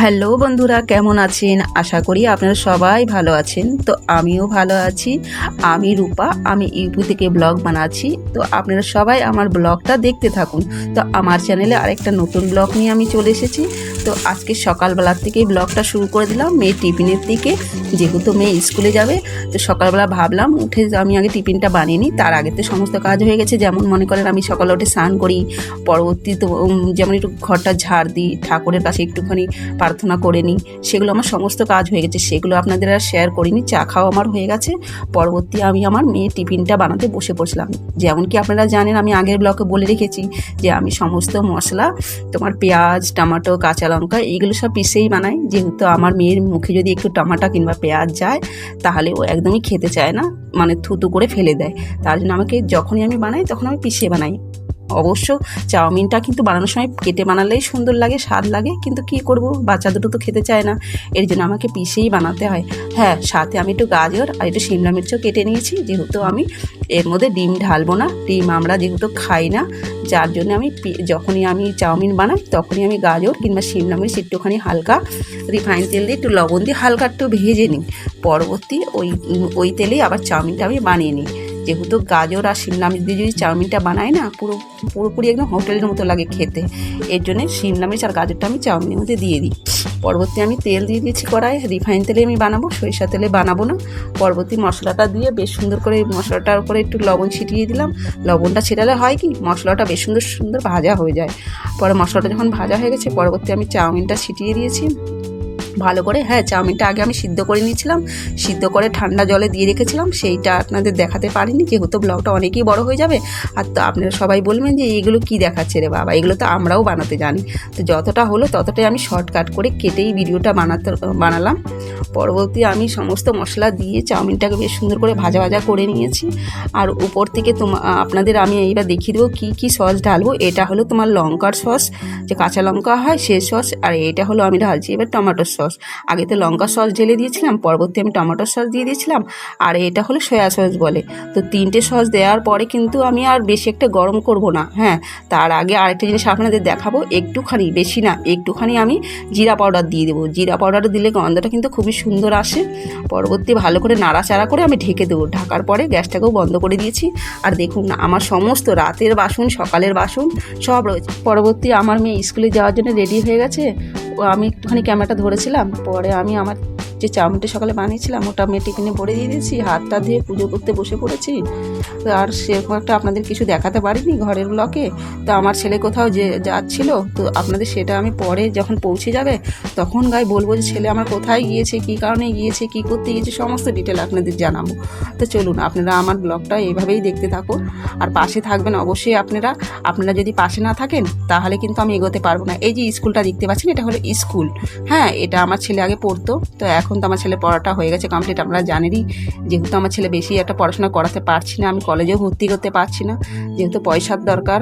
Hello বন্ধুরা, কেমন আছেন? আশা করি আপনারা সবাই ভালো আছেন। তো আমিও ভালো আছি। আমি রূপা, আমি ইউটিউব থেকে ব্লগ বানাচ্ছি। তো আপনারা সবাই আমার ব্লগটা দেখতে থাকুন। তো আমার চ্যানেলে আরেকটা নতুন ব্লগ নিয়ে আমি চলে এসেছি। তো আজকে সকালবেলার থেকেই ব্লগটা শুরু করে দিলাম মেয়ের টিফিনের দিকে। যেহেতু মেয়ে স্কুলে যাবে, তো সকালবেলা ভাবলাম উঠে আমি আগে টিফিনটা বানিয়ে নিই। তার আগে তো সমস্ত কাজ হয়ে গেছে। যেমন মনে করেন আমি সকালে উঠে স্নান করি, পরবর্তী তো যেমন একটু ঘরটা ঝাড় দিই, ঠাকুরের কাছে একটুখানি প্রার্থনা করে নিই। সেগুলো আমার সমস্ত কাজ হয়ে গেছে, সেগুলো আপনাদের আর শেয়ার করিনি। চা খাওয়া আমার হয়ে গেছে। পরবর্তী আমি আমার মেয়ের টিফিনটা বানাতে বসে পড়ছিলাম। যেমন কি আপনারা জানেন, আমি আগের ব্লগে বলে রেখেছি যে আমি সমস্ত মশলা, তোমার পেঁয়াজ, টমেটো, কাঁচা লঙ্কা এইগুলো সব পিষেই বানাই। যেহেতু আমার মেয়ের মুখে যদি একটু টমেটো কিংবা পেঁয়াজ যায়, তাহলে ও একদমই খেতে চায় না, মানে থুতু করে ফেলে দেয়। তার জন্য আমাকে যখনই আমি বানাই তখন আমি পিষে বানাই। অবশ্য চাউমিনটা কিন্তু বানানোর সময় কেটে বানালেই সুন্দর লাগে, স্বাদ লাগে, কিন্তু কি করব, বাচ্চা দুটো তো খেতে চায় না, এর জন্য আমাকে পিষেই বানাতে হয়। হ্যাঁ, সাথে আমি একটু গাজর আর একটু শিমলা মির্চও কেটে নিয়েছি, যেহেতু আমি এর মধ্যে ডিম ঢালবো না। ডিম আমরা যেহেতু খাই না, যার জন্য আমি যখনই আমি চাউমিন বানাই তখনই আমি গাজর কিংবা শিমলা মির্চ একটুখানি হালকা রিফাইন তেল দিয়ে একটু লবণ দিয়ে হালকা একটু ভেজে নিই। পরবর্তী ওই তেলেই আবার চাউমিনটা আমি বানিয়ে নিই। যেহেতু গাজর আর শিমলা মির্চ দিয়ে যদি চাউমিনটা বানাই না, পুরোপুরি একদম হোটেলের মতো লাগে খেতে। এর জন্যে শিমলা মির্চ আর গাজরটা আমি চাউমিনের মধ্যে দিয়ে দিই। পরবর্তী আমি তেল দিয়ে দিয়েছি কড়াই, রিফাইন তেলে আমি বানাবো, সরিষা তেলে বানাবো না। পরবর্তী মশলাটা দিয়ে বেশ সুন্দর করে মশলাটার উপরে একটু লবণ ছিটিয়ে দিলাম। লবণটা ছিটালে হয় কি, মশলাটা বেশ সুন্দর সুন্দর ভাজা হয়ে যায়। পরে মশলাটা যখন ভাজা হয়ে গেছে, পরবর্তী আমি চাউমিনটা ছিটিয়ে দিয়েছি ভালো করে। হ্যাঁ, চাউমিনটা আগে আমি সিদ্ধ করে নিয়েছিলাম, সিদ্ধ করে ঠান্ডা জলে দিয়ে রেখেছিলাম। সেইটা আপনাদের দেখাতে পারিনি, যেহেতু ব্লগটা অনেকই বড় হয়ে যাবে। আর তো আপনারা সবাই বলবেন যে এগুলো কি দেখাচ্ছে রে বাবা, এগুলো তো আমরাও বানাতে জানি। তো যতটা হলো ততটাই আমি শর্টকাট করে কেটেই ভিডিওটা বানালাম। পরবর্তী আমি সমস্ত মশলা দিয়ে চাউমিনটাকে বেশ সুন্দর করে ভাজা ভাজা করে নিয়েছি। আর উপর থেকে আপনাদের আমি এইবার দেখিয়ে দেবো কী কী সস ঢালবো। এটা হলো তোমার লঙ্কার সস, যে কাঁচা লঙ্কা হয় সে সস। আর এটা হলো আমি ঢালছি এবার টমেটোর সস। আগে তো লঙ্কা সস ঢেলে দিয়েছিলাম, পরবর্তী আমি টমেটোর সস দিয়ে দিয়েছিলাম। আর এটা হলো সয়া সস বলে। তো তিনটে সস দেওয়ার পরে কিন্তু আমি আর বেশি একটা গরম করব না। হ্যাঁ, তার আগে আরেকটা জিনিস আপনাদের দেখাবো, একটুখানি, বেশি না, একটুখানি আমি জিরা পাউডার দিয়ে দেবো। জিরা পাউডার দিলে গন্ধটা কিন্তু খুবই সুন্দর আসে। পরবর্তী ভালো করে নাড়াচাড়া করে আমি ঢেকে দেবো। ঢাকার পরে গ্যাসটাকেও বন্ধ করে দিয়েছি। আর দেখুন না, আমার সমস্ত রাতের বাসন, সকালের বাসন সব রয়েছে। পরবর্তী আমার মেয়ে স্কুলে যাওয়ার জন্য রেডি হয়ে গেছে। আমি একটুখানি ক্যামেরাটা ধরেছিলাম, পরে আমি আমার যে চাউমিনটা সকালে বানিয়েছিলাম ওটা মেয়ে টিফিনে ভরে দিয়ে দিয়েছি, হাতটা ধুয়ে পুজো করতে বসে পড়েছি। আর সেরকম একটা আপনাদের কিছু দেখাতে পারিনি ঘরের ব্লকে। তো আমার ছেলে কোথাও যাচ্ছিল, তো আপনাদের সেটা আমি পরে যখন পৌঁছে যাবে তখন বলবো যে ছেলে আমার কোথায় গিয়েছে, কী কারণে গিয়েছে, কী করতে গিয়েছে, সমস্ত ডিটেল আপনাদের জানাবো। তো চলুন, আপনারা আমার ব্লগটা এইভাবেই দেখতে থাকুন আর পাশে থাকবেন অবশ্যই। আপনারা যদি পাশে না থাকেন তাহলে কিন্তু আমি এগোতে পারবো না। এই যে স্কুলটা দেখতে পাচ্ছেন, এটা হলো স্কুল। হ্যাঁ, এটা আমার ছেলে আগে পড়তো, তো এখন তো আমার ছেলে পড়াটা হয়ে গেছে কমপ্লিট। আপনারা জানেনই, যেহেতু আমার ছেলে বেশি একটা পড়াশোনা করাতে পারছি না, আমি কলেজেও ভর্তি করতে পারছি না, যেহেতু পয়সার দরকার।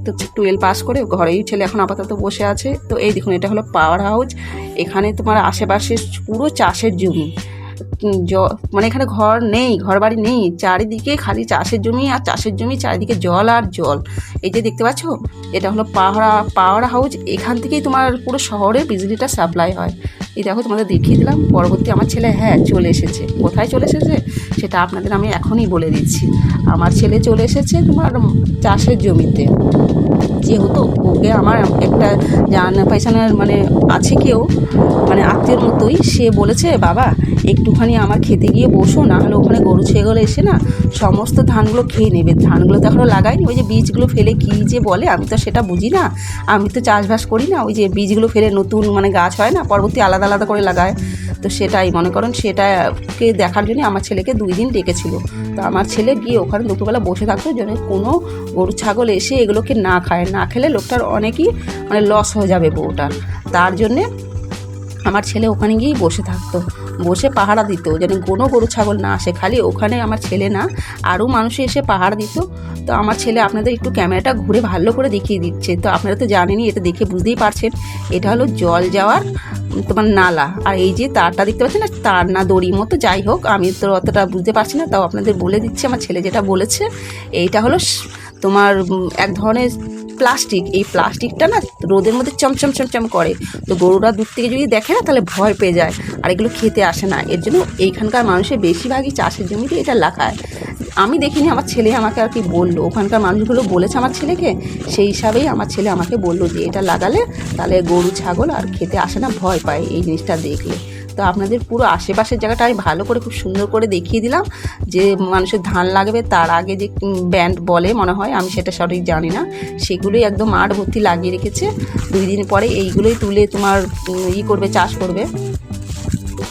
তো 12 পাস করে ঘরেই ছেলে এখন আপাতত বসে আছে। তো এই দেখুন, এটা হলো পাওয়ার হাউস। এখানে তোমার আশেপাশে পুরো চাষের জমি, মানে এখানে ঘর নেই, ঘর বাড়ি নেই, চারিদিকে খালি চাষের জমি আর চাষের জমি, চারিদিকে জল আর জল। এই যে দেখতে পাচ্ছ, এটা হলো পাওয়ার হাউস। এখান থেকেই তোমার পুরো শহরে বিজলিটা সাপ্লাই হয়। এই দেখো, তোমাদের দেখিয়ে দিলাম। পরবর্তী আমার ছেলে চলে এসেছে। কোথায় চলে এসেছে সেটা আপনাদের আমি এখনই বলে দিচ্ছি। আমার ছেলে চলে এসেছে তোমার চাষের জমিতে। যেহেতু ওকে আমার একটা জানা পয়সানার মানে আছে কেউ, মানে আত্মীয়র মতোই, সে বলেছে বাবা একটুখানি আমার খেতে গিয়ে বসো, না হলে ওখানে গরু ছেগলে এসে না সমস্ত ধানগুলো খেয়ে নেবে। ধানগুলো তো এখনও লাগাইনি, ওই যে বীজগুলো ফেলে কী যে বলে আমি তো সেটা বুঝি না, আমি তো চাষবাস করি না। ওই যে বীজগুলো ফেলে নতুন মানে গাছ হয় না, পরবর্তী আলাদা আলাদা করে লাগায়। তো সেটাই মনে করেন, সেটাকে দেখার জন্য আমার ছেলেকে 2 দিন ডেকেছিল। তো আমার ছেলে গিয়ে ওখানে দুপুরবেলা বসে থাকতো যেন কোনো গরু ছাগল এসে এগুলোকে না খায়। না খেলে লোকটার অনেকই মানে লস হয়ে যাবে বউটার। তার জন্যে আমার ছেলে ওখানে গিয়েই বসে থাকতো, বসে পাহারা দিত যেন কোনো গরু ছাগল না আসে। খালি ওখানে আমার ছেলে না, আরও মানুষ এসে পাহারা দিত। তো আমার ছেলে আপনাদের একটু ক্যামেরাটা ঘুরে ভালো করে দেখিয়ে দিচ্ছে। তো আপনারা তো জানেনই, এটা দেখে বুঝতেই পারছেন এটা হলো জল যাওয়ার তোমার নালা। আর এই যে তারটা দেখতে পাচ্ছেন না, তার না দড়ির মতো, যাই হোক আমি তো অতটা বুঝতে পারছি না, তাও আপনাদের বলে দিচ্ছি। আমার ছেলে যেটা বলেছে, এইটা হলো তোমার এক ধরনের প্লাস্টিক, এই প্লাস্টিকটা না রোদের মধ্যে চমচম চমচম করে, তো গরুরা দূর থেকে যদি দেখে না তাহলে ভয় পেয়ে যায় আর এগুলো খেতে আসে না। এর জন্য এইখানকার মানুষের বেশিরভাগই চাষের জমিতে এটা লাগায়। আমি দেখিনি, আমার ছেলে আমাকে আর কি বললো, ওখানকার মানুষগুলো বলেছে আমার ছেলেকে, সেই হিসাবেই আমার ছেলে আমাকে বললো যে এটা লাগালে তাহলে গরু ছাগল আর খেতে আসে না, ভয় পায় এই জিনিসটা দেখলে। তো আপনাদের পুরো আশেপাশের জায়গাটা আমি ভালো করে খুব সুন্দর করে দেখিয়ে দিলাম। যে মানুষের ধান লাগবে তার আগে যে ব্যান্ড বলে মনে হয়, আমি সেটা সঠিক জানি না, সেগুলোই একদম মাঠ ভর্তি লাগিয়ে রেখেছে। 2 দিন পরে এইগুলোই তুলে তোমার করবে, চাষ করবে।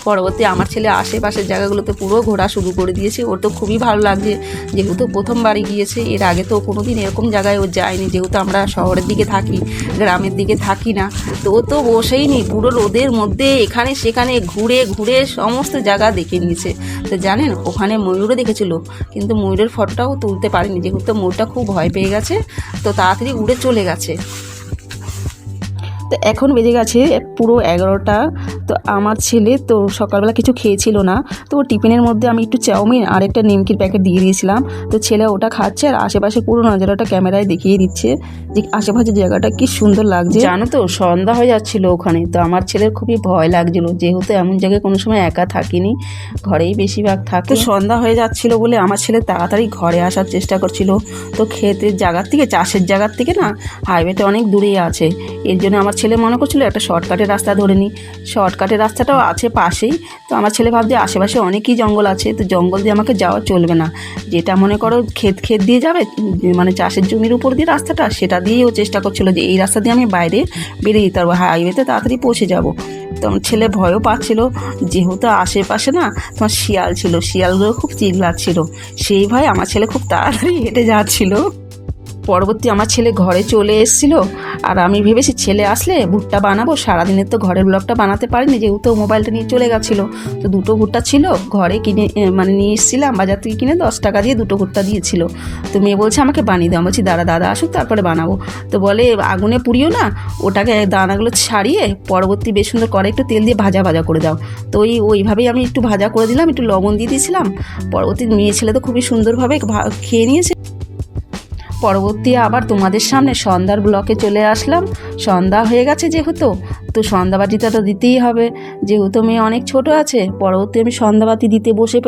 পরবর্তী আমার ছেলে আশেপাশের জায়গাগুলোতে পুরো ঘোরা শুরু করে দিয়েছে, ওর তো খুবই ভালো লাগছে, যেহেতু প্রথমবারই গিয়েছে। এর আগে তো কোনো দিন এরকম জায়গায় ও যায়নি, যেহেতু আমরা শহরের দিকে থাকি, গ্রামের দিকে থাকি না। তো ও তো বসেই নি, পুরো রোদের মধ্যে এখানে সেখানে ঘুরে ঘুরে সমস্ত জায়গা দেখে নিয়েছে। তো জানেন ওখানে ময়ূরও দেখেছিল, কিন্তু ময়ূরের ফটোটাও তুলতে পারিনি, যেহেতু ময়ূরটা খুব ভয় পেয়ে গেছে, তো তাড়াতাড়ি উড়ে চলে গেছে। তো এখন বেজে গেছে পুরো 11টা। তো আমার ছেলে তো সকালবেলা কিছু খেয়েছিল না, তো ও টিফিনের মধ্যে আমি একটু চাউমিন আর একটা নিমকির প্যাকেট দিয়ে দিয়েছিলাম। তো ছেলে ওটা খাচ্ছে আর আশেপাশে পুরো নজারাটা ক্যামেরায় দেখিয়ে দিচ্ছে যে আশেপাশের জায়গাটা কি সুন্দর লাগছে। জানো তো সন্ধ্যা হয়ে যাচ্ছিল ওখানে, তো আমার ছেলের খুবই ভয় লাগছিল, যেহেতু এমন জায়গায় কোনো সময় একা থাকিনি, ঘরেই বেশিরভাগ থাকে। সন্ধ্যা হয়ে যাচ্ছিল বলে আমার ছেলে তাড়াতাড়ি ঘরে আসার চেষ্টা করছিল। তো ক্ষেতের জায়গার থেকে, চাষের জায়গার থেকে না হাইওয়েটা অনেক দূরেই আছে, এর জন্য আমার ছেলে মনে করছিল একটা শর্টকাটের রাস্তা ধরে নিই। শর্টকাটের রাস্তাটাও আছে পাশেই, তো আমার ছেলে ভাবছে আশেপাশে অনেকই জঙ্গল আছে, তো জঙ্গল দিয়ে আমাকে যাওয়া চলবে না, যেটা মনে করো ক্ষেত দিয়ে যাবে, মানে চাষের জমির উপর দিয়ে রাস্তাটা, সেটা দিয়েই ও চেষ্টা করছিল যে এই রাস্তা দিয়ে আমি বাইরে বেরিয়ে যেতে পারবো, হাইওয়েতে তাড়াতাড়ি পৌঁছে যাব। তো আমার ছেলে ভয়ও পাচ্ছিল, যেহেতু আশেপাশে না তোমার শিয়াল ছিল, শিয়ালগুলো খুব চিল্লাচ্ছিল, সেই ভয় আমার ছেলে খুব তাড়াতাড়ি হেঁটে যাচ্ছিল। পরবর্তী আমার ছেলে ঘরে চলে এসেছিল, আর আমি ভেবেছি ছেলে আসলে ভুট্টা বানাবো, সারাদিনের তো ঘরের ব্লগটা বানাতে পারিনি, যেহেতু মোবাইলটা নিয়ে চলে গেছিলো। তো 2টো ভুট্টা ছিল ঘরে, কিনে মানে নিয়ে এসেছিলাম বাজার থেকে কিনে, 10 টাকা দিয়ে 2টো ভুট্টা দিয়েছিল। তো মেয়ে বলছে আমাকে বানিয়ে দাও, বলছি দাদা আসুক তারপরে বানাবো। তো বলে আগুনে পুড়িও না, ওটাকে দানাগুলো ছাড়িয়ে পরবর্তী বেশ সুন্দর করে একটু তেল দিয়ে ভাজা করে দাও। তো ওইভাবেই আমি একটু ভাজা করে দিলাম, একটু লবণ দিয়ে দিয়েছিলাম। পরবর্তী মেয়ে ছেলে তো খুবই সুন্দরভাবে খেয়ে নিয়েছে। পরবর্তী আবার তোমাদের সামনে সন্ধ্যার ব্লকে চলে আসলাম। সন্ধ্যা হয়ে গেছে যেহেতু, তো সন্ধ্যাবাতিটা তো দিতেই হবে, যেহেতু মেয়ে অনেক ছোট আছে। পরবর্তী আমি সন্ধ্যাবাতি দিতে বসে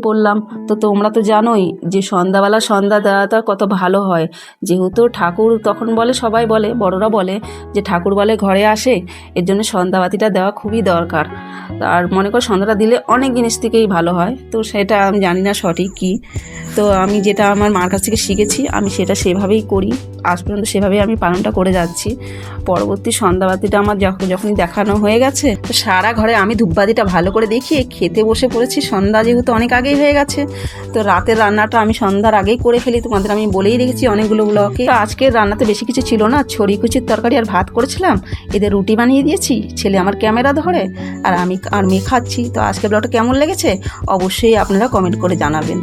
পড়লাম। তো তোমরা তো জানোই যে সন্ধ্যাবেলা সন্ধ্যা দেওয়াটা কত ভালো হয়, যেহেতু ঠাকুর তখন বলে, সবাই বলে, বড়রা বলে যে ঠাকুর বলে ঘরে আসে, এর জন্য সন্ধ্যাবাতিটা দেওয়া খুবই দরকার। আর মনে কর সন্ধ্যাটা দিলে অনেক জিনিস থেকেই ভালো হয়, তো সেটা আমি জানি না সঠিক কী। তো আমি যেটা আমার মার কাছ থেকে শিখেছি আমি সেটা সেভাবেই করি, আজ পর্যন্ত সেভাবেই আমি পালনটা করে যাচ্ছি। পরবর্তী সন্ধ্যাবাতিটা আমার যখনই দেখানো হয়ে গেছে, তো সারা ঘরে আমি ধূপবাতিটা ভালো করে দেখিয়ে খেতে বসে পড়েছি। সন্ধ্যা যেহেতু অনেক আগেই হয়ে গেছে, তো রাতের রান্নাটা আমি সন্ধ্যার আগেই করে ফেলি, তোমাদের আমি বলেই রেখেছি অনেকগুলো ব্লকে। তো আজকের রান্নাতে বেশি কিছু ছিল না, ছড়ি কুচির তরকারি আর ভাত করেছিলাম, এদের রুটি বানিয়ে দিয়েছি, ছেলে আমার ক্যামেরা ধরে আর আমি আর মেয়ে খাচ্ছি। তো আজকের ব্লগটা কেমন লেগেছে অবশ্যই আপনারা কমেন্ট করে জানাবেন।